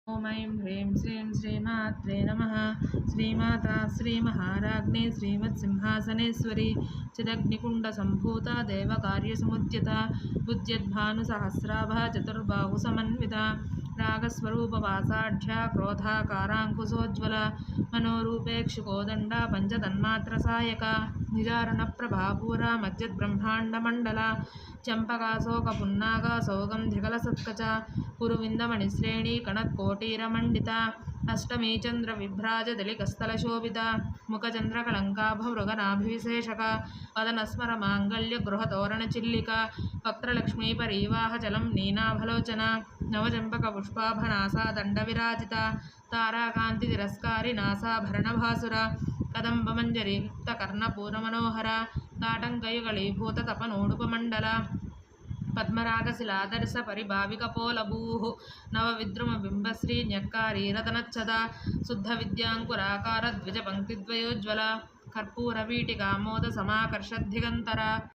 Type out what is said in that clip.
ఓం ఐం హ్రీం శ్రీం శ్రీమాత్రే నమః. శ్రీమాతా శ్రీమహారాజ్ఞి శ్రీమత్సింహాసనేశ్వరి చిదగ్నికుండసంభూత దేవకార్యసముద్యత ఉద్యద్భానుసహస్రాభ చతుర్బాహుసమన్విత రాగస్వరూపవాసాఢ్య క్రోధాకారాంకుశోజ్వల మనోరూపేక్షుకోదండ పంచతన్మాత్రసాయక నిజారణప్రభాపూర మజ్జద్బ్రహ్మాండమండల చంపకాశోకపున్నాగా సౌగంధికలసత్కచ కురువిందమణిశ్రేణీ కణత్కోటీరమండిత అష్టమీ చంద్ర విభ్రాజ దళికస్థలశోభిత ముఖచంద్రకళంకాభమృగనాభివిశేషక వదనస్మర మాంగళ్య గృహతోరణ చిల్లిక వక్త్రలక్ష్మీ పరీవాహచలం నీనాభలోచన నవచంపక పుష్పాభనాసా దండ విరాజిత తారాకాంతి తిరస్కారి నాసాభరణభాసుర కదంబమంజరి గుప్తకర్ణపూరమనోహర కాటంకయుగళీభూత తపనోడుపమండల పద్మరాగశిలాదర్శ పరిభావికపోలభూః నవవిద్రుమబింబశ్రీ న్యక్కారీరతనచ్చద శుద్ధ విద్యాంకురాకార ద్విజ పంక్తిద్వయోజ్వల కర్పూరవీటికామోద సమాకర్షద్దిగంతర